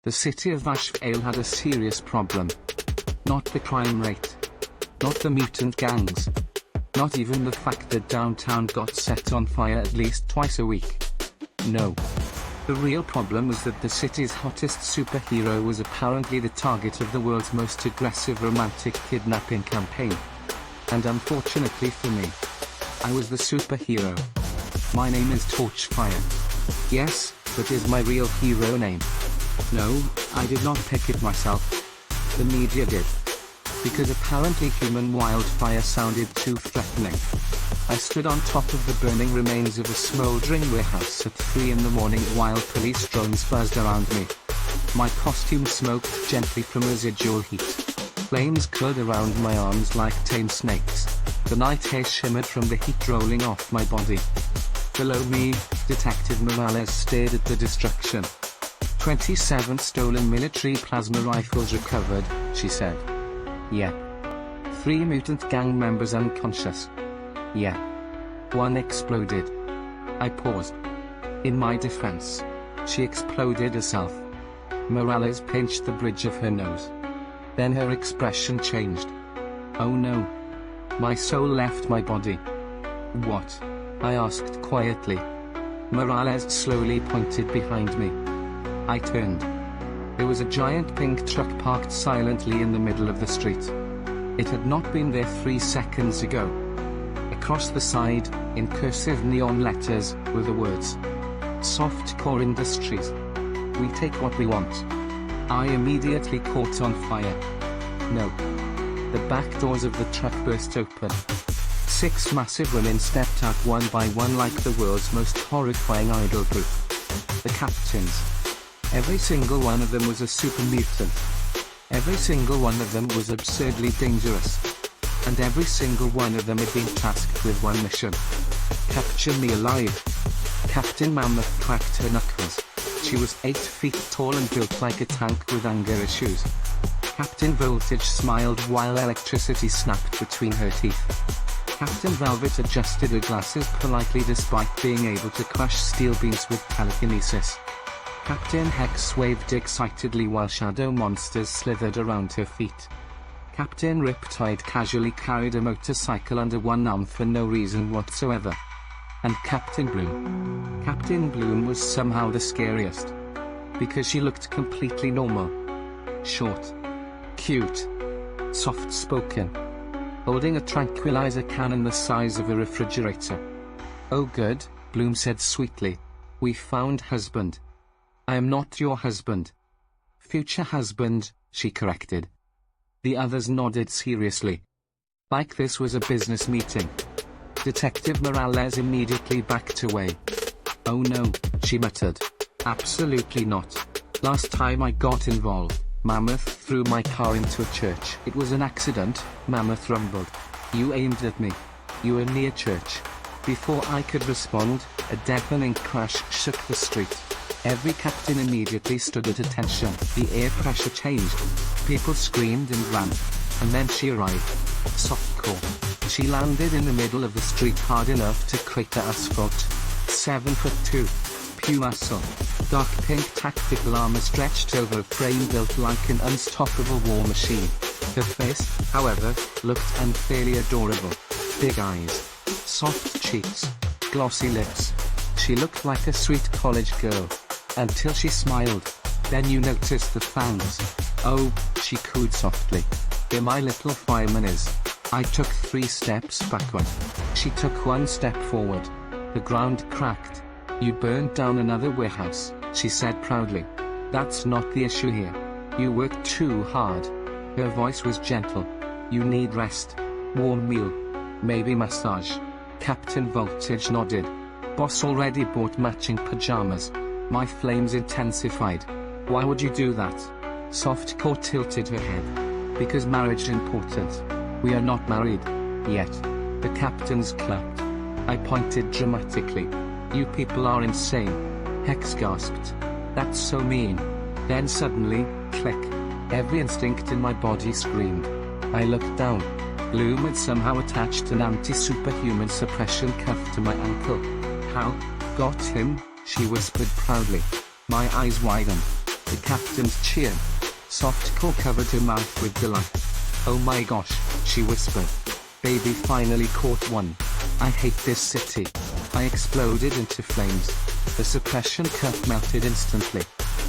The city of Ashvale had a serious problem. Not the crime rate. Not the mutant gangs. Not even the fact that downtown got set on fire at least twice a week. No. The real problem was that the city's hottest superhero was apparently the target of the world's most aggressive romantic kidnapping campaign. And unfortunately for me, I was the superhero. My name is Torchfire. Yes, that is my real hero name. No, I did not pick it myself. The media did. Because apparently human wildfire sounded too threatening. I stood on top of the burning remains of a smoldering warehouse at 3 in the morning while police drones buzzed around me. My costume smoked gently from residual heat. Flames curled around my arms like tame snakes. The night air shimmered from the heat rolling off my body. Below me, Detective Morales stared at the destruction. 27 stolen military plasma rifles recovered, she said. Yeah. 3 mutant gang members unconscious. Yeah. 1 exploded. I paused. In my defense, she exploded herself. Morales pinched the bridge of her nose. Then her expression changed. Oh no. My soul left my body. What? I asked quietly. Morales slowly pointed behind me. I turned. There was a giant pink truck parked silently in the middle of the street. It had not been there 3 seconds ago. Across the side, in cursive neon letters, were the words, "Softcore Industries. We take what we want." I immediately caught on fire. No. The back doors of the truck burst open. 6 massive women stepped out one by one like the world's most horrifying idol group. The captains. Every single one of them was a super mutant. Every single one of them was absurdly dangerous. And every single one of them had been tasked with one mission. Capture me alive. Captain Mammoth cracked her knuckles. She was 8 feet tall and built like a tank with anger issues. Captain Voltage smiled while electricity snapped between her teeth. Captain Velvet adjusted her glasses politely despite being able to crush steel beams with telekinesis. Captain Hex waved excitedly while shadow monsters slithered around her feet. Captain Riptide casually carried a motorcycle under one arm for no reason whatsoever. And Captain Bloom. Captain Bloom was somehow the scariest. Because she looked completely normal. Short. Cute. Soft-spoken. Holding a tranquilizer cannon the size of a refrigerator. "Oh good," Bloom said sweetly. "We found husband." "I am not your husband." "Future husband," she corrected. The others nodded seriously. Like this was a business meeting. Detective Morales immediately backed away. "Oh no," she muttered. "Absolutely not. Last time I got involved, Mammoth threw my car into a church." "It was an accident," Mammoth rumbled. "You aimed at me. You were near church." Before I could respond, a deafening crash shook the street. Every captain immediately stood at attention. The air pressure changed. People screamed and ran. And then she arrived. Softcore. She landed in the middle of the street hard enough to crater asphalt. 7'2". Pure muscle. Dark pink tactical armor stretched over a frame built like an unstoppable war machine. Her face, however, looked unfairly adorable. Big eyes. Soft cheeks. Glossy lips. She looked like a sweet college girl. Until she smiled. Then you noticed the fangs. "Oh," she cooed softly. "Here my little fireman is." I took 3 steps backward. She took 1 step forward. The ground cracked. "You burned down another warehouse," she said proudly. "That's not the issue here. You worked too hard." Her voice was gentle. "You need rest. Warm meal. Maybe massage." Captain Voltage nodded. "Boss already bought matching pajamas." My flames intensified. "Why would you do that?" Softcore tilted her head. "Because marriage is important. We are not married. Yet." The captains clapped. I pointed dramatically. "You people are insane." Hex gasped. "That's so mean." Then suddenly, click. Every instinct in my body screamed. I looked down. Bloom had somehow attached an anti-superhuman suppression cuff to my ankle. "How? Got him?" she whispered proudly. My eyes widened. The captains cheered. Softcore covered her mouth with delight. "Oh my gosh," she whispered. "Baby finally caught one. I hate this city." I exploded into flames. The suppression cup melted instantly.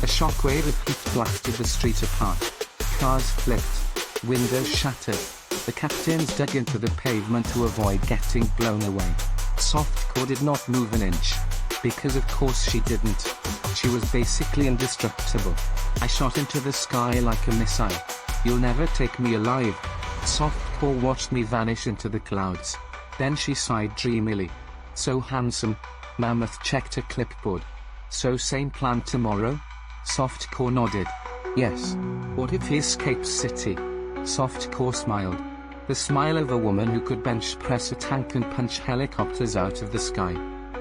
A shockwave of heat blasted the street apart. Cars flipped. Windows shattered. The captains dug into the pavement to avoid getting blown away. Softcore did not move an inch. Because of course she didn't. She was basically indestructible. I shot into the sky like a missile. "You'll never take me alive." Softcore watched me vanish into the clouds. Then she sighed dreamily. "So handsome." Mammoth checked her clipboard. "So same plan tomorrow?" Softcore nodded. "Yes. What if he escapes city?" Softcore smiled. The smile of a woman who could bench press a tank and punch helicopters out of the sky.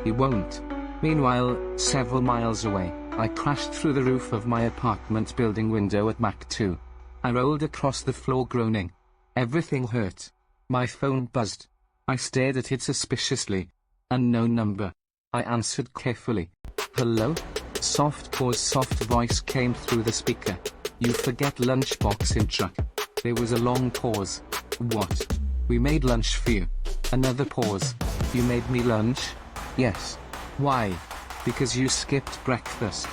"He won't." Meanwhile, several miles away, I crashed through the roof of my apartment building window at Mach 2. I rolled across the floor groaning. Everything hurt. My phone buzzed. I stared at it suspiciously. Unknown number. I answered carefully. "Hello?" Softcore's soft voice came through the speaker. "You forget lunchbox in truck." There was a long pause. "What?" "We made lunch for you." Another pause. "You made me lunch?" "Yes." "Why?" "Because you skipped breakfast."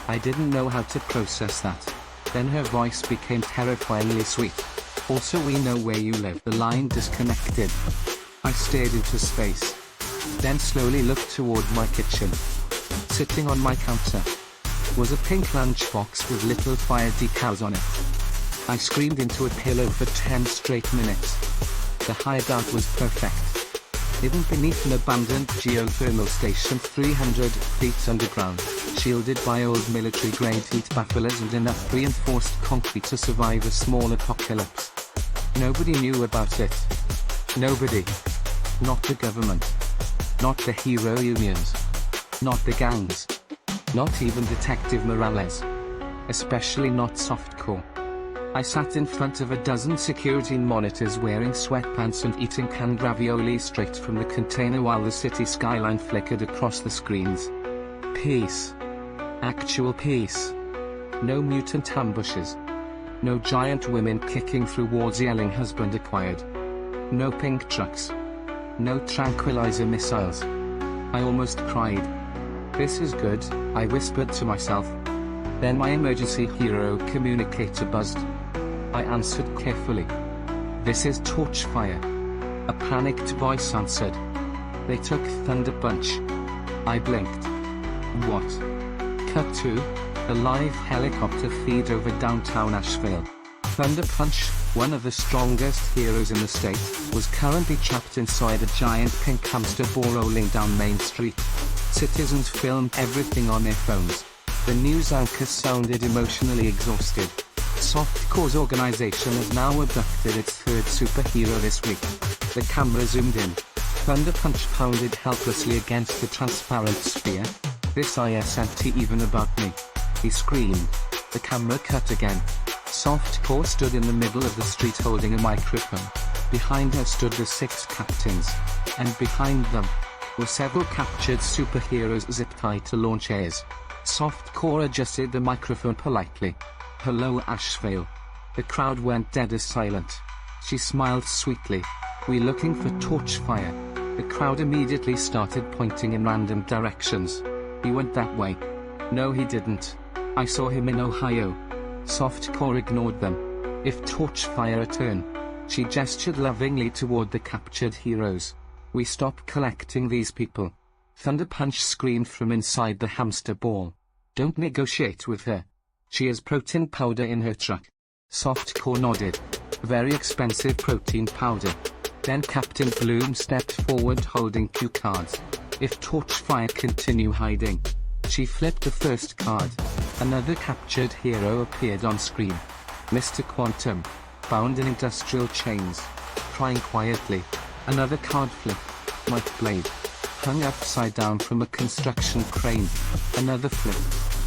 I didn't know how to process that. Then her voice became terrifyingly sweet. "Also, we know where you live." The line disconnected. I stared into space. Then slowly looked toward my kitchen. Sitting on my counter was a pink lunchbox with little fire decals on it. I screamed into a pillow for 10 straight minutes. The hideout was perfect. Hidden beneath an abandoned geothermal station 300 feet underground, shielded by old military-grade heat bafflers and enough reinforced concrete to survive a small apocalypse. Nobody knew about it. Nobody. Not the government. Not the hero unions. Not the gangs. Not even Detective Morales. Especially not Softcore. I sat in front of a dozen security monitors wearing sweatpants and eating canned ravioli straight from the container while the city skyline flickered across the screens. Peace. Actual peace. No mutant ambushes. No giant women kicking through walls yelling "husband acquired." No pink trucks. No tranquilizer missiles. I almost cried. "This is good," I whispered to myself. Then my emergency hero communicator buzzed. I answered carefully. "This is Torchfire." A panicked voice answered. "They took Thunder Punch." I blinked. What? Cut to a live helicopter feed over downtown Asheville. Thunder Punch, one of the strongest heroes in the state, was currently trapped inside a giant pink hamster ball rolling down Main Street. Citizens filmed everything on their phones. The news anchor sounded emotionally exhausted. Softcore's organization has now abducted its third superhero this week. The camera zoomed in. Thunder Punch pounded helplessly against the transparent sphere. "This isn't even about me," he screamed. The camera cut again. Softcore stood in the middle of the street holding a microphone. Behind her stood the 6 captains. And behind them were several captured superheroes zip-tied to launch airs. Softcore adjusted the microphone politely. "Hello Asheville." The crowd went dead as silent. She smiled sweetly. "We looking for Torchfire." The crowd immediately started pointing in random directions. "He went that way." "No he didn't. I saw him in Ohio." Softcore ignored them. "If Torchfire return." She gestured lovingly toward the captured heroes. "We stop collecting these people." Thunder Punch screamed from inside the hamster ball. "Don't negotiate with her. She has protein powder in her truck." Softcore nodded. "Very expensive protein powder." Then Captain Bloom stepped forward holding cue cards. "If Torchfire continue hiding." She flipped the first card. Another captured hero appeared on screen. Mr. Quantum, bound in industrial chains, crying quietly. Another card flip. Mike Blade, hung upside down from a construction crane. Another flip.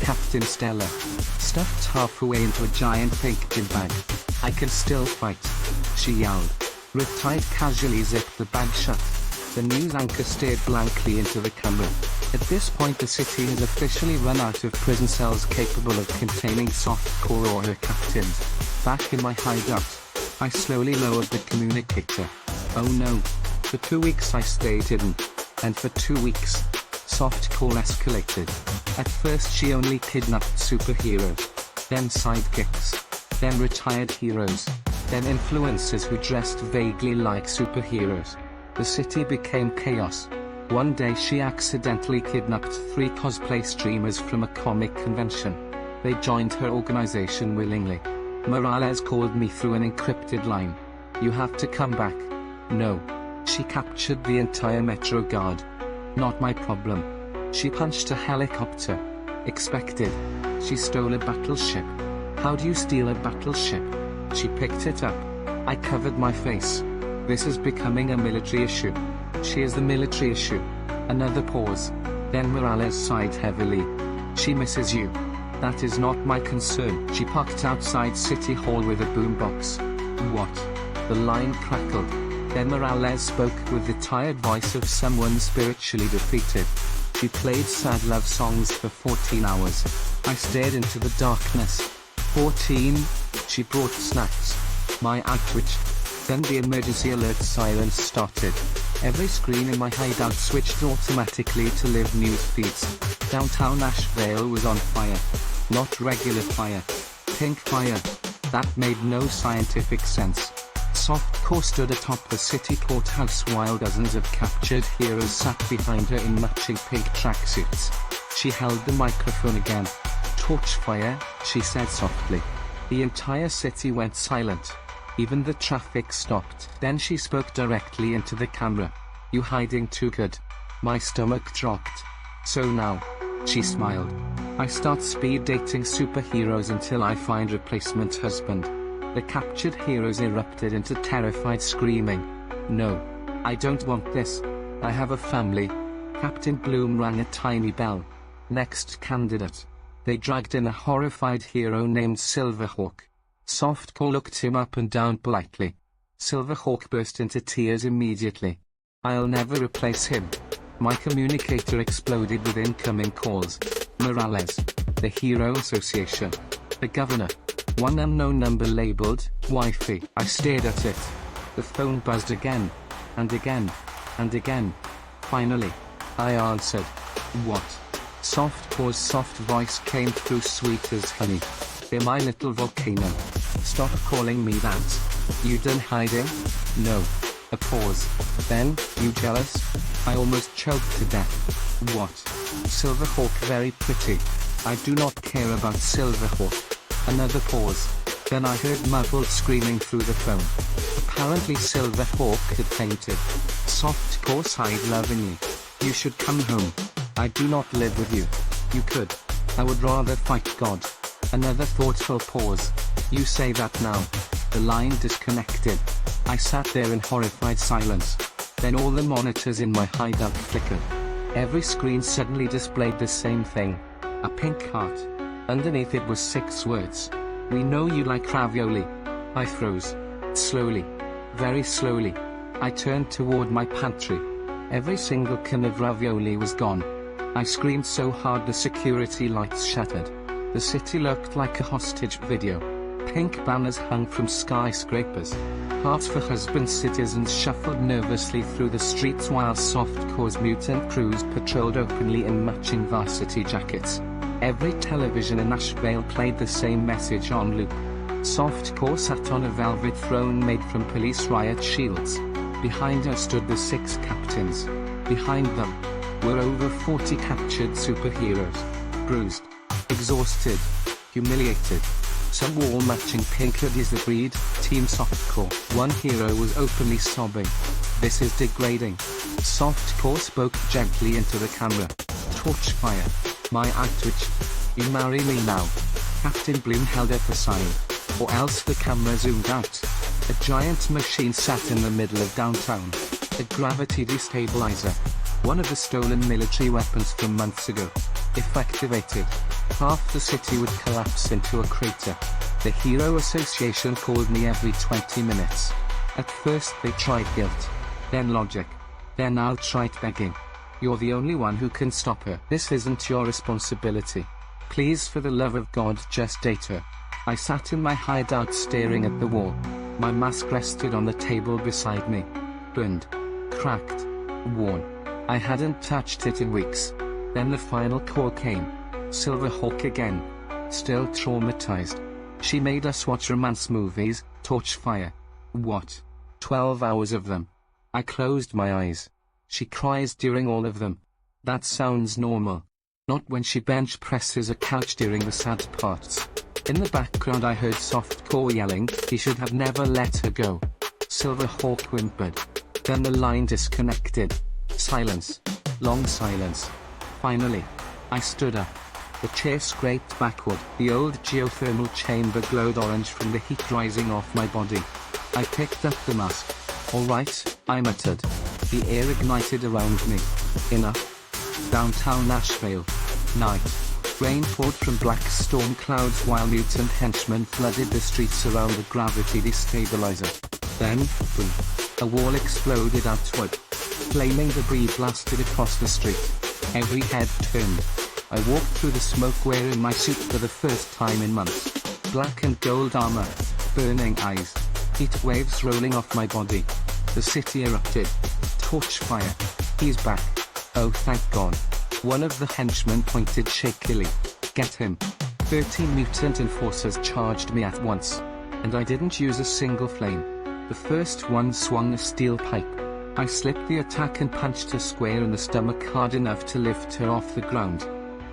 Captain Stella, stuffed halfway into a giant pink gym bag. "I can still fight," she yelled. Riptide casually zipped the bag shut. The news anchor stared blankly into the camera. At this point the city has officially run out of prison cells capable of containing softcore or her captains. Back in my hideout, I slowly lowered the communicator. Oh no. For 2 weeks I stayed hidden. And for 2 weeks, softcore escalated. At first she only kidnapped superheroes, then sidekicks, then retired heroes, then influencers who dressed vaguely like superheroes. The city became chaos. One day she accidentally kidnapped 3 cosplay streamers from a comic convention. They joined her organization willingly. Morales called me through an encrypted line. You have to come back. No. She captured the entire Metro Guard. Not my problem. She punched a helicopter. Expected. She stole a battleship. How do you steal a battleship? She picked it up. I covered my face. This is becoming a military issue. She is the military issue. Another pause. Then Morales sighed heavily. She misses you. That is not my concern. She parked outside City Hall with a boombox. What? The line crackled. Then Morales spoke with the tired voice of someone spiritually defeated. She played sad love songs for 14 hours. I stared into the darkness. 14. She brought snacks. My eye twitched. Then the emergency alert siren started. Every screen in my hideout switched automatically to live news feeds. Downtown Asheville was on fire. Not regular fire. Pink fire. That made no scientific sense. Softcore stood atop the city courthouse while dozens of captured heroes sat behind her in matching pink tracksuits. She held the microphone again. Torchfire, she said softly. The entire city went silent. Even the traffic stopped. Then she spoke directly into the camera. You hiding too good. My stomach dropped. So now. She smiled. I start speed dating superheroes until I find replacement husband. The captured heroes erupted into terrified screaming. No. I don't want this. I have a family. Captain Bloom rang a tiny bell. Next candidate. They dragged in a horrified hero named Silverhawk. Softcore looked him up and down politely. Silverhawk burst into tears immediately. I'll never replace him. My communicator exploded with incoming calls. Morales. The Hero Association. The governor. One unknown number labeled, Wi-Fi. I stared at it. The phone buzzed again. And again. And again. Finally. I answered. What? Softcore's soft voice came through sweet as honey. They're my little volcano. Stop calling me that. You done hiding? No. A pause. Then, you jealous? I almost choked to death. What? Silverhawk very pretty. I do not care about Silverhawk. Another pause. Then I heard muffled screaming through the phone. Apparently Silverhawk had fainted. Softcore sighed lovingly. You should come home. I do not live with you. You could. I would rather fight God. Another thoughtful pause. You say that now. The line disconnected. I sat there in horrified silence. Then all the monitors in my hideout flickered. Every screen suddenly displayed the same thing. A pink heart. Underneath it was 6 words. We know you like ravioli. I froze. Slowly. Very slowly. I turned toward my pantry. Every single can of ravioli was gone. I screamed so hard the security lights shattered. The city looked like a hostage video. Pink banners hung from skyscrapers. Hearts for husband citizens shuffled nervously through the streets while Softcore's mutant crews patrolled openly in matching varsity jackets. Every television in Asheville played the same message on loop. Softcore sat on a velvet throne made from police riot shields. Behind her stood the 6 captains. Behind them were over 40 captured superheroes. Bruised, exhausted, humiliated. Some wore matching pink hoodies that read, Team Softcore. One hero was openly sobbing. This is degrading. Softcore spoke gently into the camera. Torchfire. My eye twitched. You marry me now. Captain Bloom held up a sign. Or else the camera zoomed out. A giant machine sat in the middle of downtown. A gravity destabilizer. One of the stolen military weapons from months ago. If activated, half the city would collapse into a crater. The Hero Association called me every 20 minutes. At first they tried guilt, then logic, then outright begging. You're the only one who can stop her. This isn't your responsibility. Please, for the love of God, just date her. I sat in my hideout staring at the wall. My mask rested on the table beside me. Burned. Cracked. Worn. I hadn't touched it in weeks. Then the final call came. Silverhawk again. Still traumatized. She made us watch romance movies, Torchfire. What? 12 hours of them. I closed my eyes. She cries during all of them. That sounds normal. Not when she bench presses a couch during the sad parts. In the background I heard softcore yelling, he should have never let her go. Silverhawk whimpered. Then the line disconnected. Silence. Long silence. Finally. I stood up. The chair scraped backward. The old geothermal chamber glowed orange from the heat rising off my body. I picked up the mask. All right, I muttered. The air ignited around me. Enough. Downtown Nashville. Night. Rain poured from black storm clouds while mutant henchmen flooded the streets around a gravity destabilizer. Then, boom. A wall exploded outward. Flaming debris blasted across the street. Every head turned. I walked through the smoke wearing my suit for the first time in months. Black and gold armor. Burning eyes. Heat waves rolling off my body. The city erupted. Torchfire. He's back. Oh, thank God. One of the henchmen pointed shakily. Get him. 13 mutant enforcers charged me at once. And I didn't use a single flame. The first one swung a steel pipe. I slipped the attack and punched her square in the stomach hard enough to lift her off the ground.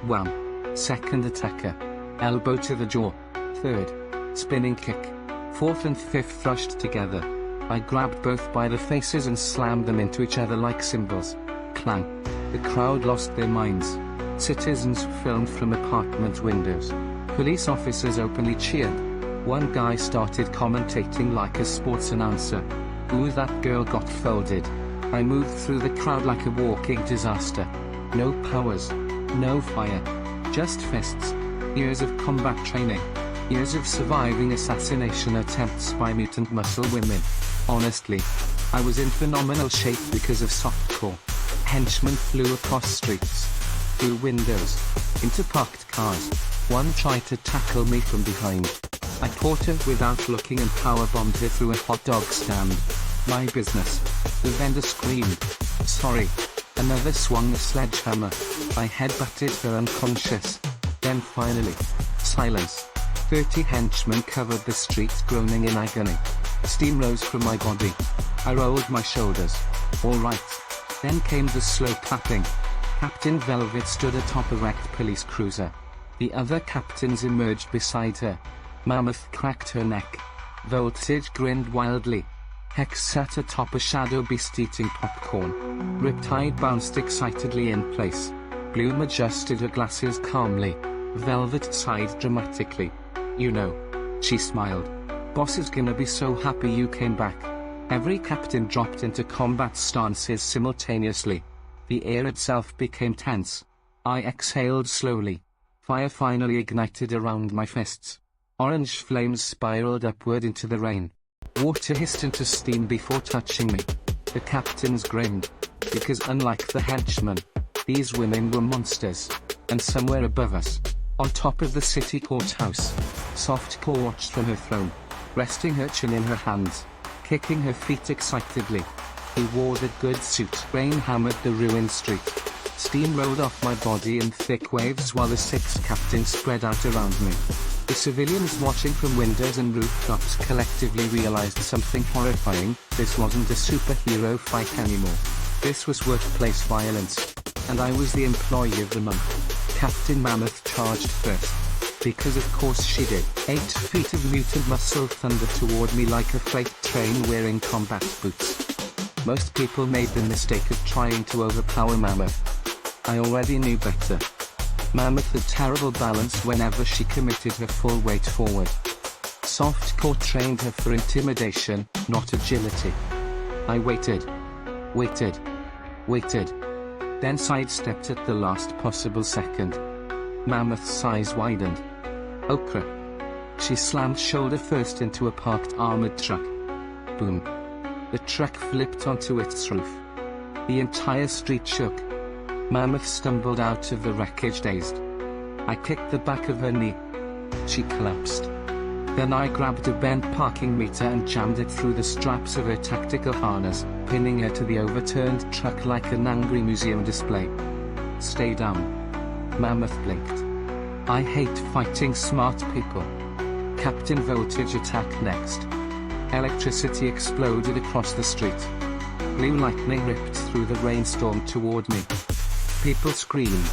Wham. Second attacker. Elbow to the jaw. Third. Spinning kick. Fourth and fifth thrust together. I grabbed both by the faces and slammed them into each other like cymbals. Clang. The crowd lost their minds. Citizens filmed from apartment windows. Police officers openly cheered. One guy started commentating like a sports announcer. Ooh, that girl got folded. I moved through the crowd like a walking disaster. No powers. No fire. Just fists. Years of combat training. Years of surviving assassination attempts by mutant muscle women. Honestly, I was in phenomenal shape because of softcore. Henchmen flew across streets, through windows, into parked cars. One tried to tackle me from behind. I caught her without looking and powerbombed her through a hot dog stand. My business. The vendor screamed. Sorry. Another swung a sledgehammer. I headbutted her unconscious. Then finally, silence. 30 henchmen covered the streets groaning in agony. Steam rose from my body. I rolled my shoulders. All right. Then came the slow clapping. Captain Velvet stood atop a wrecked police cruiser. The other captains emerged beside her. Mammoth cracked her neck. Voltage grinned wildly. Hex sat atop a shadow beast eating popcorn. Riptide bounced excitedly in place. Bloom adjusted her glasses calmly. Velvet sighed dramatically. You know. She smiled. Boss is gonna be so happy you came back. Every captain dropped into combat stances simultaneously. The air itself became tense. I exhaled slowly. Fire finally ignited around my fists. Orange flames spiraled upward into the rain. Water hissed into steam before touching me. The captains grinned. Because unlike the henchmen, these women were monsters. And somewhere above us, on top of the city courthouse, Softcore watched from her throne, resting her chin in her hands, kicking her feet excitedly. He wore the good suit. Rain hammered the ruined street. Steam rolled off my body in thick waves while the 6 captains spread out around me. The civilians watching from windows and rooftops collectively realized something horrifying. This wasn't a superhero fight anymore. This was workplace violence. And I was the employee of the month. Captain Mammoth charged first. Because of course she did. 8 feet of mutant muscle thundered toward me like a freight train wearing combat boots. Most people made the mistake of trying to overpower Mammoth. I already knew better. Mammoth had terrible balance whenever she committed her full weight forward. Softcore trained her for intimidation, not agility. I waited. Waited. Waited. Then sidestepped at the last possible second. Mammoth's eyes widened. Okra. She slammed shoulder first into a parked armored truck. Boom. The truck flipped onto its roof. The entire street shook. Mammoth stumbled out of the wreckage dazed. I kicked the back of her knee. She collapsed. Then I grabbed a bent parking meter and jammed it through the straps of her tactical harness, pinning her to the overturned truck like an angry museum display. Stay down. Mammoth blinked. I hate fighting smart people. Captain Voltage attacked next. Electricity exploded across the street. Blue lightning ripped through the rainstorm toward me. People screamed.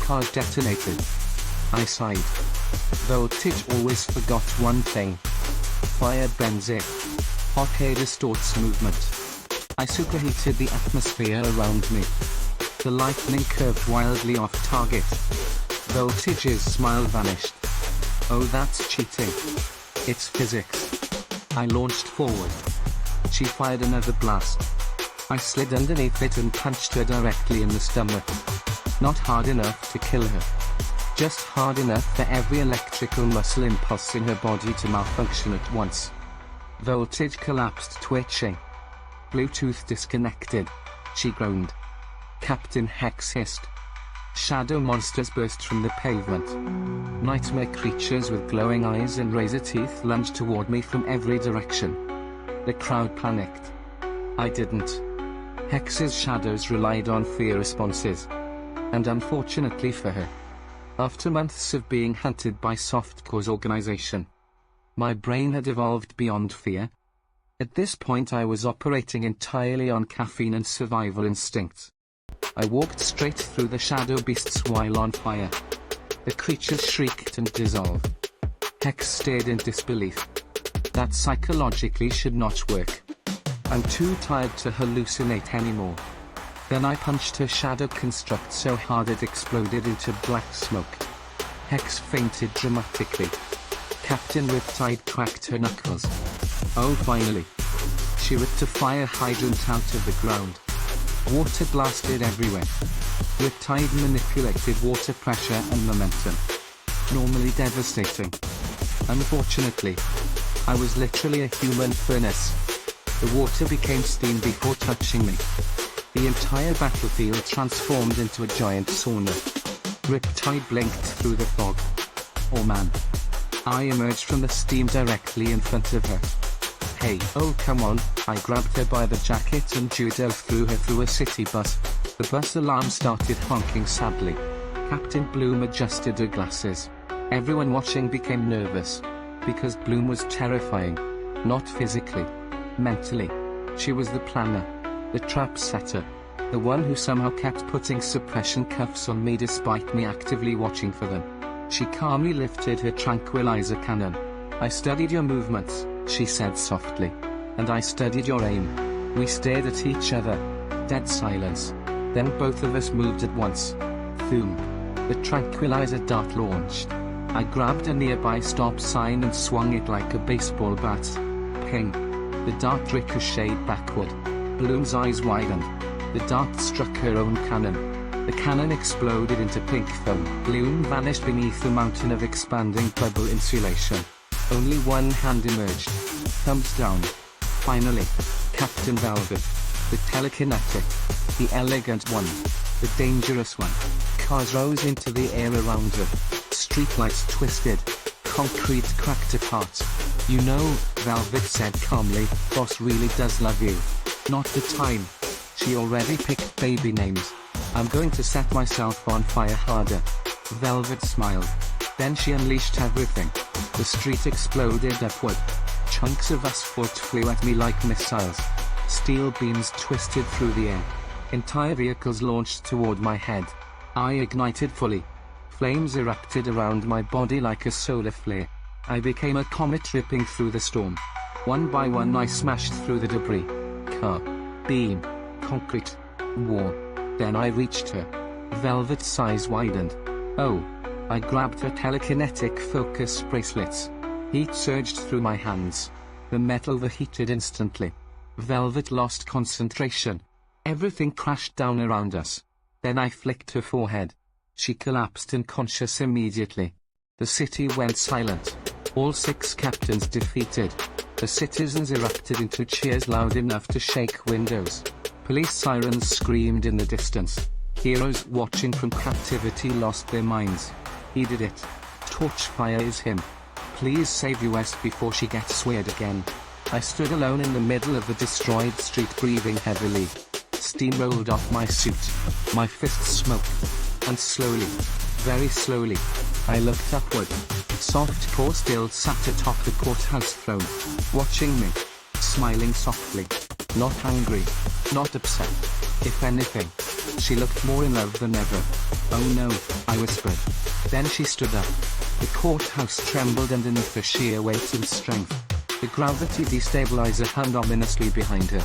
Cars detonated. I sighed. Voltage always forgot one thing. Fire bends it. Hot air distorts movement. I superheated the atmosphere around me. The lightning curved wildly off target. Voltage's smile vanished. Oh, that's cheating. It's physics. I launched forward. She fired another blast. I slid underneath it and punched her directly in the stomach. Not hard enough to kill her. Just hard enough for every electrical muscle impulse in her body to malfunction at once. Voltage collapsed, twitching. Bluetooth disconnected. She groaned. Captain Hex hissed. Shadow monsters burst from the pavement. Nightmare creatures with glowing eyes and razor teeth lunged toward me from every direction. The crowd panicked. I didn't. Hex's shadows relied on fear responses. And unfortunately for her, after months of being hunted by Softcore's organization, my brain had evolved beyond fear. At this point I was operating entirely on caffeine and survival instincts. I walked straight through the shadow beasts while on fire. The creatures shrieked and dissolved. Hex stared in disbelief. That psychologically should not work. I'm too tired to hallucinate anymore. Then I punched her shadow construct so hard it exploded into black smoke. Hex fainted dramatically. Captain Riptide cracked her knuckles. Oh, finally. She ripped a fire hydrant out of the ground. Water blasted everywhere. Riptide manipulated water pressure and momentum. Normally devastating. Unfortunately, I was literally a human furnace. The water became steam before touching me. The entire battlefield transformed into a giant sauna. Riptide blinked through the fog. Oh man. I emerged from the steam directly in front of her. Hey, oh come on. I grabbed her by the jacket and judo threw her through a city bus. The bus alarm started honking sadly. Captain Bloom adjusted her glasses. Everyone watching became nervous. Because Bloom was terrifying. Not physically. Mentally. She was the planner. The trap setter. The one who somehow kept putting suppression cuffs on me despite me actively watching for them. She calmly lifted her tranquilizer cannon. I studied your movements, she said softly. And I studied your aim. We stared at each other. Dead silence. Then both of us moved at once. Thoom. The tranquilizer dart launched. I grabbed a nearby stop sign and swung it like a baseball bat. Ping. The dart ricocheted backward. Bloom's eyes widened. The dart struck her own cannon. The cannon exploded into pink foam. Bloom vanished beneath a mountain of expanding bubble insulation. Only one hand emerged. Thumbs down. Finally. Captain Velvet. The telekinetic. The elegant one. The dangerous one. Cars rose into the air around her. Streetlights twisted. Concrete cracked apart. You know, Velvet said calmly, boss really does love you. Not the time. She already picked baby names. I'm going to set myself on fire harder. Velvet smiled. Then she unleashed everything. The street exploded upward. Chunks of asphalt flew at me like missiles. Steel beams twisted through the air. Entire vehicles launched toward my head. I ignited fully. Flames erupted around my body like a solar flare. I became a comet ripping through the storm. One by one I smashed through the debris. Car. Beam. Concrete. War. Then I reached her. Velvet's eyes widened. Oh. I grabbed her telekinetic focus bracelets. Heat surged through my hands. The metal overheated instantly. Velvet lost concentration. Everything crashed down around us. Then I flicked her forehead. She collapsed unconscious immediately. The city went silent. All 6 captains defeated. The citizens erupted into cheers loud enough to shake windows. Police sirens screamed in the distance. heroes watching from captivity lost their minds. He did it. Torchfire is him. Please save us before she gets weird again. I stood alone in the middle of the destroyed street, breathing heavily. Steam rolled off my suit. My fists smoked. And slowly, very slowly, I looked upward. Softcore still sat atop the courthouse throne, watching me, smiling softly. Not angry, not upset. If anything, she looked more in love than ever. "Oh no," I whispered. Then she stood up. The courthouse trembled underneath her sheer weight and strength. The gravity destabilizer hummed ominously behind her.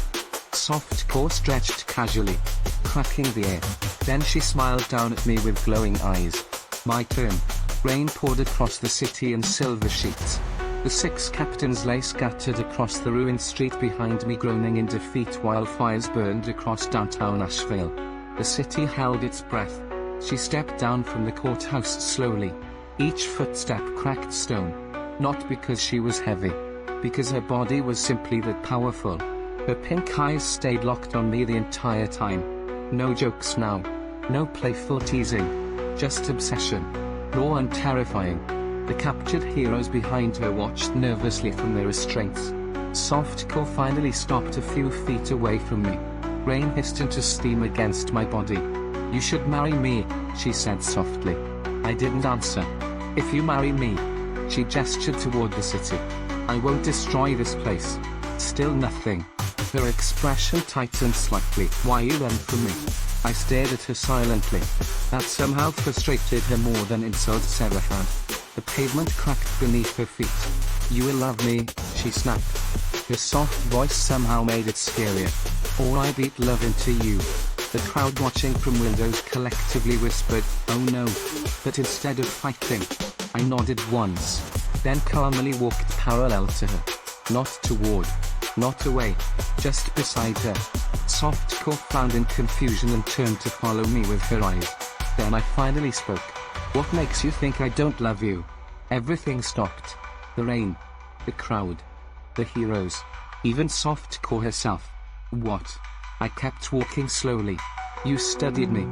Softcore stretched casually, cracking the air. Then she smiled down at me with glowing eyes. My turn. Rain poured across the city in silver sheets. The 6 captains lay scattered across the ruined street behind me, groaning in defeat while fires burned across downtown Asheville. The city held its breath. She stepped down from the courthouse slowly. Each footstep cracked stone. Not because she was heavy. Because her body was simply that powerful. Her pink eyes stayed locked on me the entire time. No jokes now. No playful teasing. Just obsession. Raw and terrifying. The captured heroes behind her watched nervously from their restraints. Softcore finally stopped a few feet away from me. Rain hissed into steam against my body. "You should marry me," she said softly. I didn't answer. "If you marry me," she gestured toward the city, "I won't destroy this place." Still nothing. Her expression tightened slightly. "Why you run from me?" I stared at her silently. That somehow frustrated her more than insults ever had. The pavement cracked beneath her feet. "You will love me," she snapped. Her soft voice somehow made it scarier. "Or I beat love into you." The crowd watching from windows collectively whispered, "Oh no." But instead of fighting, I nodded once, then calmly walked parallel to her. Not toward, not away, just beside her. Softcore frowned in confusion and turned to follow me with her eyes. Then I finally spoke. "What makes you think I don't love you?" Everything stopped. The rain. The crowd. The heroes. Even Softcore herself. "What?" I kept walking slowly. "You studied me."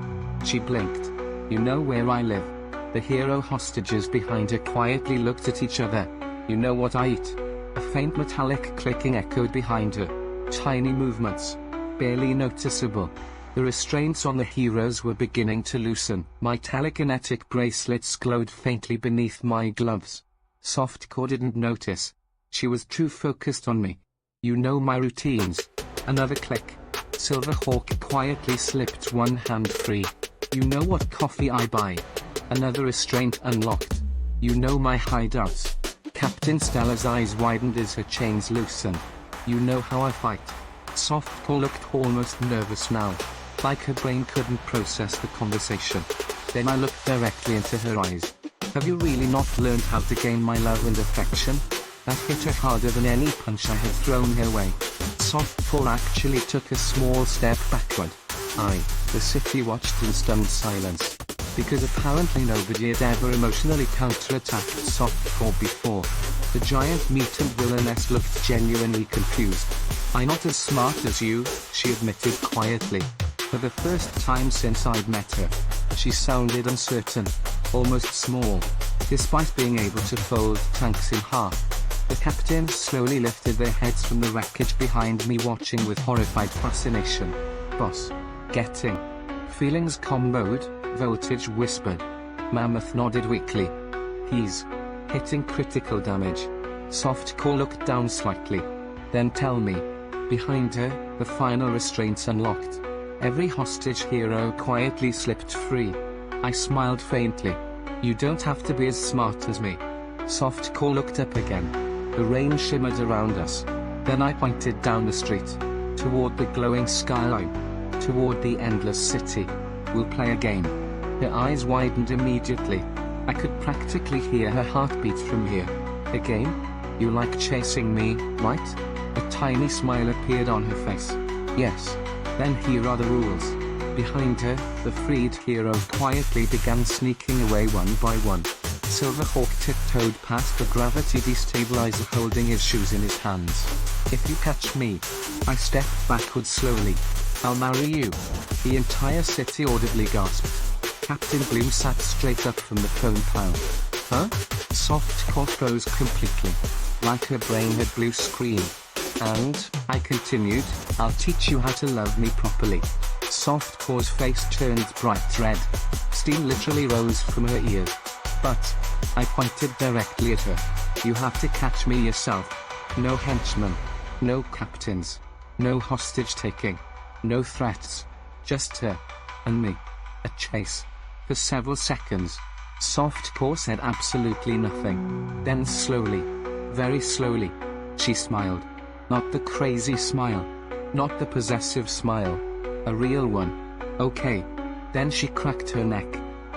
She blinked. "You know where I live." The hero hostages behind her quietly looked at each other. "You know what I eat." A faint metallic clicking echoed behind her. Tiny movements. Barely noticeable. The restraints on the heroes were beginning to loosen. My telekinetic bracelets glowed faintly beneath my gloves. Softcore didn't notice. She was too focused on me. "You know my routines." Another click. Silverhawk quietly slipped one hand free. "You know what coffee I buy." Another restraint unlocked. "You know my hideouts." Captain Stella's eyes widened as her chains loosened. "You know how I fight." Softcore looked almost nervous now, like her brain couldn't process the conversation. Then I looked directly into her eyes. "Have you really not learned how to gain my love and affection?" That hit her harder than any punch I had thrown her way. Softcore actually took a small step backward. The city watched in stunned silence. Because apparently nobody had ever emotionally counterattacked Softcore before. The giant mutant villainess looked genuinely confused. "I'm not as smart as you," she admitted quietly. For the first time since I'd met her, she sounded uncertain, almost small, despite being able to fold tanks in half. The captains slowly lifted their heads from the wreckage behind me, watching with horrified fascination. "Boss. Getting." Feelings comboed, Voltage whispered. Mammoth nodded weakly. "He's hitting critical damage." Softcore looked down slightly. "Then tell me." Behind her, the final restraints unlocked. Every hostage hero quietly slipped free. I smiled faintly. "You don't have to be as smart as me." Softcore looked up again. The rain shimmered around us. Then I pointed down the street. Toward the glowing skyline. Toward the endless city. "We'll play a game." Her eyes widened immediately. I could practically hear her heartbeat from here. "A game? You like chasing me, right?" A tiny smile appeared on her face. "Yes." "Then here are the rules." Behind her, the freed hero quietly began sneaking away one by one. Silverhawk tiptoed past the gravity destabilizer, holding his shoes in his hands. "If you catch me." I stepped backward slowly. I'll marry you. The entire city audibly gasped. Captain Blue sat straight up from the phone pile. Huh? Softcore froze completely. Like her brain had blue screen. And, I continued, I'll teach you how to love me properly. Softcore's face turned bright red. Steam literally rose from her ears. But, I pointed directly at her. You have to catch me yourself. No henchmen. No captains. No hostage taking. No threats. Just her. And me. A chase. For several seconds. Softcore said absolutely nothing. Then slowly. Very slowly. She smiled. Not the crazy smile. Not the possessive smile. A real one. Okay. Then she cracked her neck.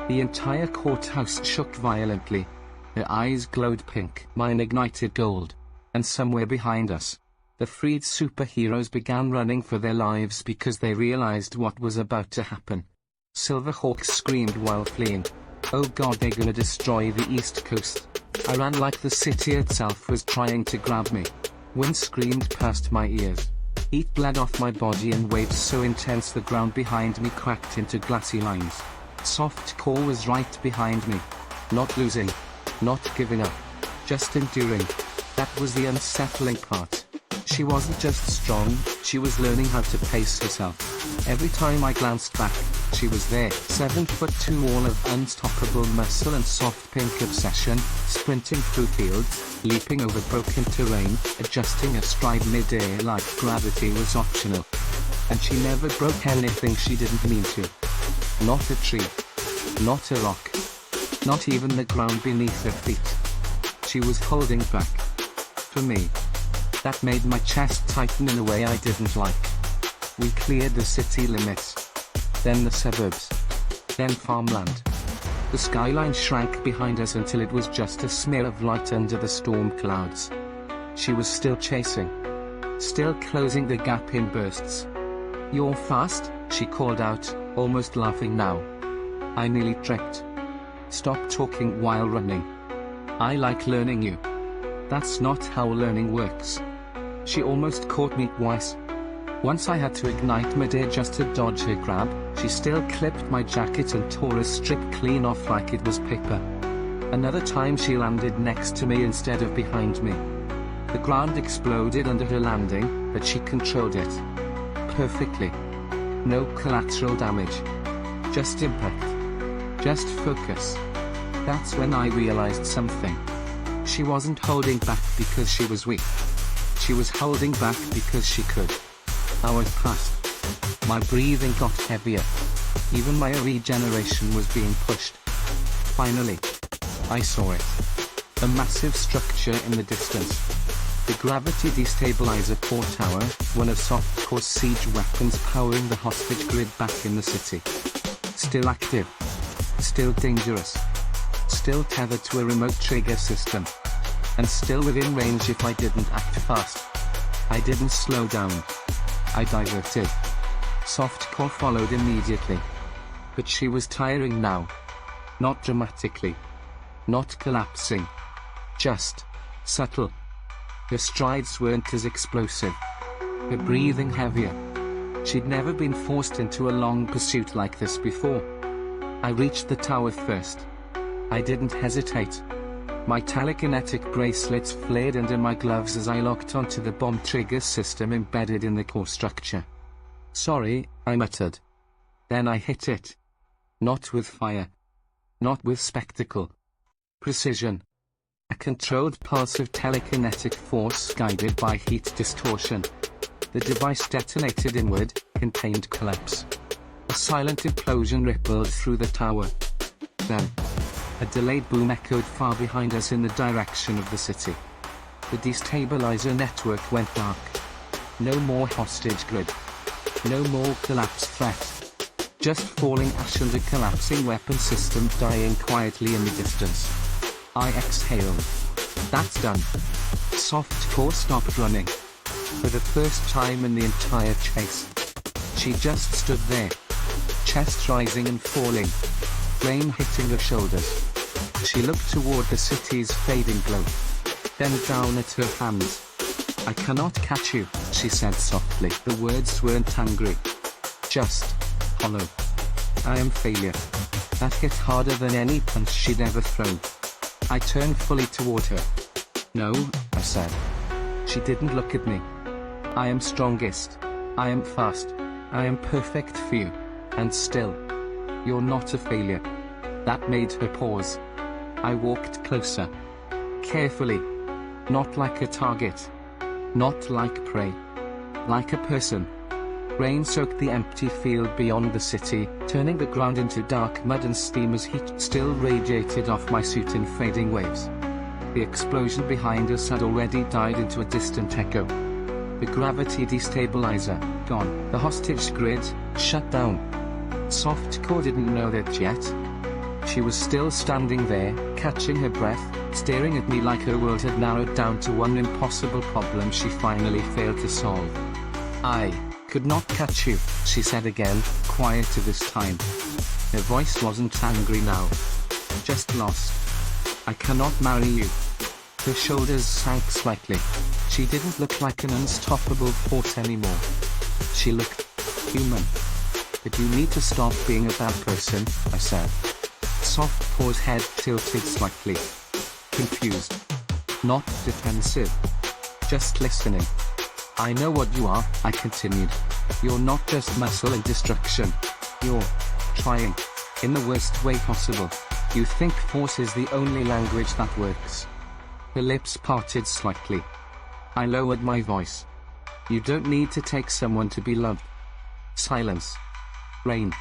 The entire courthouse shook violently. Her eyes glowed pink. Mine ignited gold. And somewhere behind us, the freed superheroes began running for their lives because they realized what was about to happen. Silverhawk screamed while fleeing. Oh god, they're gonna destroy the East Coast. I ran like the city itself was trying to grab me. Wind screamed past my ears. Heat bled off my body in waves so intense the ground behind me cracked into glassy lines. Softcore was right behind me. Not losing. Not giving up. Just enduring. That was the unsettling part. She wasn't just strong, she was learning how to pace herself. Every time I glanced back, she was there. 7'2" all of unstoppable muscle and soft pink obsession, sprinting through fields, leaping over broken terrain, adjusting her stride mid-air like gravity was optional. And she never broke anything she didn't mean to. Not a tree. Not a rock. Not even the ground beneath her feet. She was holding back. For me. That made my chest tighten in a way I didn't like. We cleared the city limits. Then the suburbs. Then farmland. The skyline shrank behind us until it was just a smear of light under the storm clouds. She was still chasing. Still closing the gap in bursts. You're fast, she called out, almost laughing now. I nearly tripped. Stop talking while running. I like learning you. That's not how learning works. She almost caught me twice. Once I had to ignite mid-air just to dodge her grab. She still clipped my jacket and tore a strip clean off like it was paper. Another time she landed next to me instead of behind me. The ground exploded under her landing, but she controlled it perfectly. No collateral damage. Just impact. Just focus. That's when I realized something. She wasn't holding back because she was weak. She was holding back because she could. Hours passed. My breathing got heavier. Even my regeneration was being pushed. Finally, I saw it. A massive structure in the distance. The gravity destabilizer core tower, one of Softcore's siege weapons powering the hostage grid back in the city. Still active. Still dangerous. Still tethered to a remote trigger system. And still within range if I didn't act fast. I didn't slow down. I diverted. Softcore followed immediately. But she was tiring now. Not dramatically. Not collapsing. Just subtle. Her strides weren't as explosive. Her breathing heavier. She'd never been forced into a long pursuit like this before. I reached the tower first. I didn't hesitate. My telekinetic bracelets flared under my gloves as I locked onto the bomb trigger system embedded in the core structure. Sorry, I muttered. Then I hit it. Not with fire. Not with spectacle. Precision. A controlled pulse of telekinetic force guided by heat distortion. The device detonated inward, contained collapse. A silent implosion rippled through the tower. Then, a delayed boom echoed far behind us in the direction of the city. The destabilizer network went dark. No more hostage grid. No more collapse threat. Just falling ash and a collapsing weapon system dying quietly in the distance. I exhaled. That's done. Softcore stopped running. For the first time in the entire chase. She just stood there. Chest rising and falling. Flame hitting her shoulders. She looked toward the city's fading glow. Then down at her hands. I cannot catch you, she said softly. The words weren't angry. just hollow. I am failure. That hit harder than any punch she'd ever thrown. I turned fully toward her. No, I said. She didn't look at me. I am strongest. I am fast. I am perfect for you. And still, you're not a failure. That made her pause. I walked closer. Carefully. Not like a target. Not like prey. Like a person. Rain soaked the empty field beyond the city, turning the ground into dark mud and steam as heat still radiated off my suit in fading waves. The explosion behind us had already died into a distant echo. The gravity destabilizer, gone. The hostage grid, shut down. Softcore didn't know that yet. She was still standing there, catching her breath, staring at me like her world had narrowed down to one impossible problem she finally failed to solve. I could not catch you, she said again, quieter this time. Her voice wasn't angry now. Just lost. I cannot marry you. Her shoulders sank slightly. She didn't look like an unstoppable force anymore. She looked human. But you need to stop being a bad person, I said. Softcore's head tilted slightly. Confused. Not defensive. Just listening. I know what you are, I continued. You're not just muscle and destruction. You're trying. In the worst way possible. You think force is the only language that works. Her lips parted slightly. I lowered my voice. You don't need to take someone to be loved. Silence. Rain.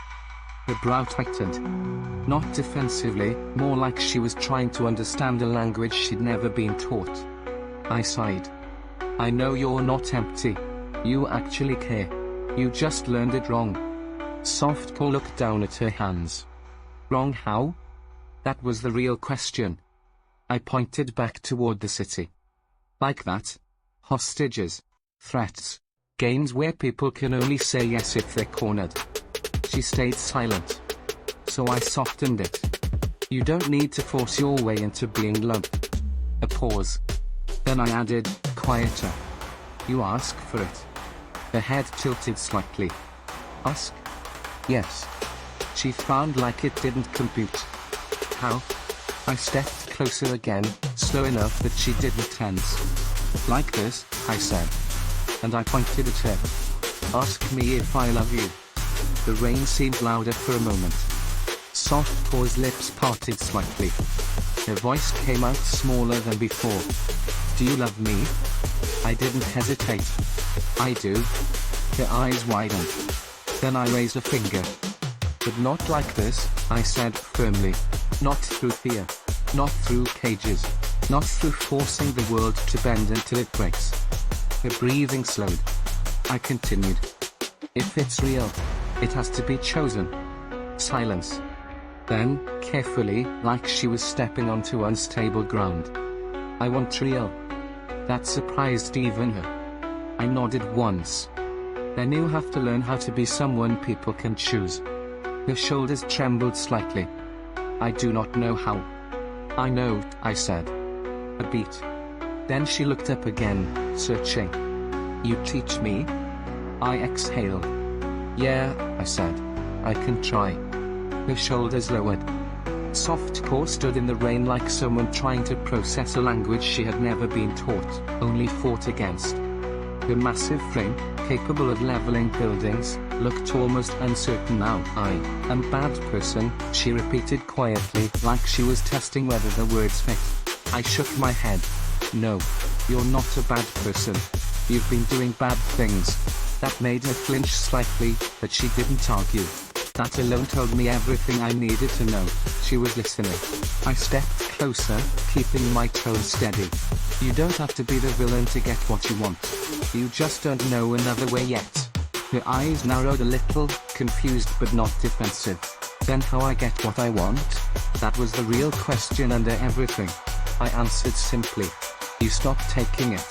Her brow tightened. Not defensively, more like she was trying to understand a language she'd never been taught. I sighed. I know you're not empty. You actually care. You just learned it wrong. Softcore looked down at her hands. Wrong how? That was the real question. I pointed back toward the city. Like that. Hostages. Threats. Games where people can only say yes if they're cornered. She stayed silent. So I softened it. You don't need to force your way into being loved. A pause. Then I added, quieter. You ask for it. Her head tilted slightly. Ask? Yes. She frowned like it didn't compute. How? I stepped closer again, slow enough that she didn't tense. Like this, I said. And I pointed at her. Ask me if I love you. The rain seemed louder for a moment. Softcore's lips parted slightly. Her voice came out smaller than before. Do you love me? I didn't hesitate. I do. Her eyes widened. Then I raised a finger. But not like this, I said firmly. Not through fear. Not through cages. Not through forcing the world to bend until it breaks. Her breathing slowed. I continued. If it's real, it has to be chosen. Silence. Then, carefully, like she was stepping onto unstable ground. I want real. That surprised even her. I nodded once. Then you have to learn how to be someone people can choose. Her shoulders trembled slightly. I do not know how. I know, I said. A beat. Then she looked up again, searching. You teach me? I exhaled. Yeah, I said. I can try. Her shoulders lowered. Softcore stood in the rain like someone trying to process a language she had never been taught, only fought against. Her massive frame, capable of leveling buildings, looked almost uncertain now. I am bad person, she repeated quietly, like she was testing whether the words fit. I shook my head. No. You're not a bad person. You've been doing bad things. That made her flinch slightly, but she didn't argue. That alone told me everything I needed to know. She was listening. I stepped closer, keeping my tone steady. You don't have to be the villain to get what you want. You just don't know another way yet. Her eyes narrowed a little, confused but not defensive. Then how I get what I want? That was the real question under everything. I answered simply. You stop taking it.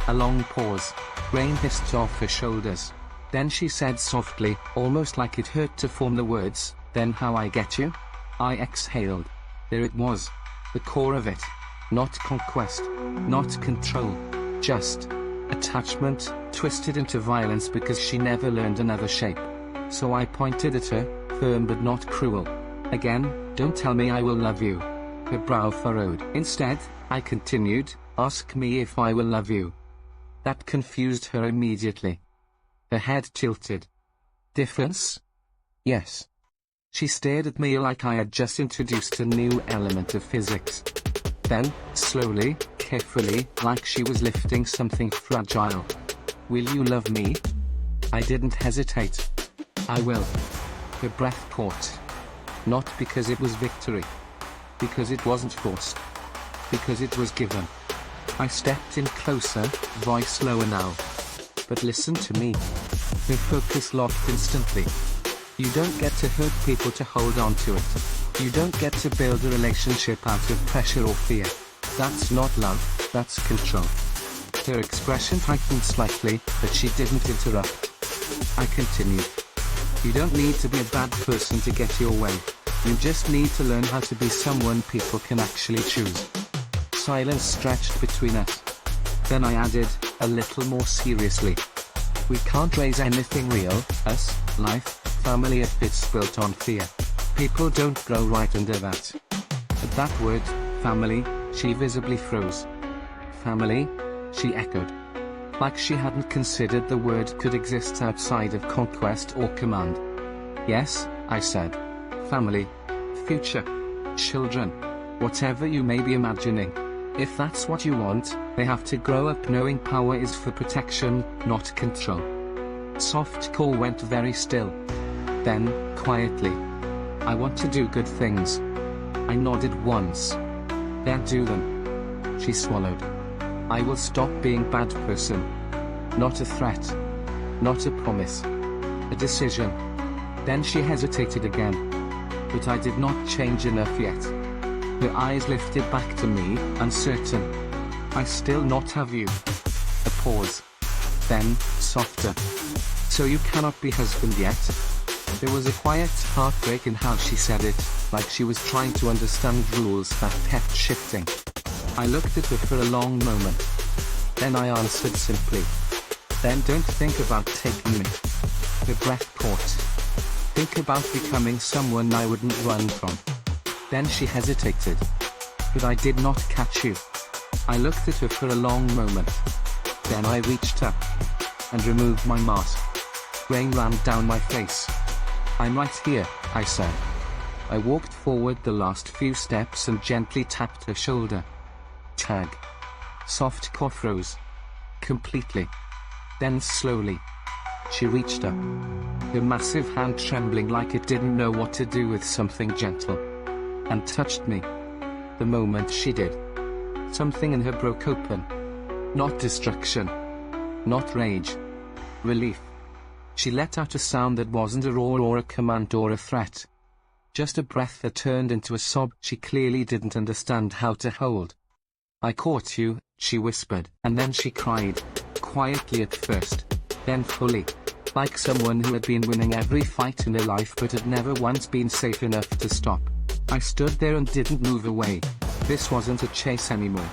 A long pause. Rain hissed off her shoulders. Then she said softly, almost like it hurt to form the words, then how I get you? I exhaled. There it was. The core of it. Not conquest. Not control. Just attachment, twisted into violence because she never learned another shape. So I pointed at her, firm but not cruel. Again, don't tell me I will love you. Her brow furrowed. Instead, I continued, ask me if I will love you. That confused her immediately. Her head tilted. Difference? Yes. She stared at me like I had just introduced a new element of physics. Then, slowly, carefully, like she was lifting something fragile. Will you love me? I didn't hesitate. I will. Her breath caught. Not because it was victory. Because it wasn't forced. Because it was given. I stepped in closer, voice lower now. But listen to me. Her focus locked instantly. You don't get to hurt people to hold on to it. You don't get to build a relationship out of pressure or fear. That's not love, that's control. Her expression heightened slightly, but she didn't interrupt. I continued. You don't need to be a bad person to get your way. You just need to learn how to be someone people can actually choose. Silence stretched between us. Then I added, a little more seriously. We can't raise anything real, us, life, family if it's built on fear. People don't grow right under that. At that word, family, she visibly froze. Family? She echoed. Like she hadn't considered the word could exist outside of conquest or command. Yes, I said. Family. Future. Children. Whatever you may be imagining. If that's what you want, they have to grow up knowing power is for protection, not control. Softcore went very still. Then, quietly. I want to do good things. I nodded once. Then do them. She swallowed. I will stop being bad person. Not a threat. Not a promise. A decision. Then she hesitated again. But I did not change enough yet. Her eyes lifted back to me, uncertain. I still not have you. A pause. Then, softer. So you cannot be husband yet? There was a quiet heartbreak in how she said it, like she was trying to understand rules that kept shifting. I looked at her for a long moment. Then I answered simply. Then don't think about taking me. Her breath caught. Think about becoming someone I wouldn't run from. Then she hesitated. But I did not catch you. I looked at her for a long moment. Then I reached up and removed my mask. Rain ran down my face. I'm right here, I said. I walked forward the last few steps and gently tapped her shoulder. Tag. Soft cough rose. Completely. Then slowly. She reached up. Her massive hand trembling like it didn't know what to do with something gentle. And touched me. The moment she did. Something in her broke open. Not destruction. Not rage. Relief. She let out a sound that wasn't a roar or a command or a threat. Just a breath that turned into a sob she clearly didn't understand how to hold. I caught you, she whispered, and then she cried. Quietly at first. Then fully. Like someone who had been winning every fight in her life but had never once been safe enough to stop. I stood there and didn't move away. This wasn't a chase anymore.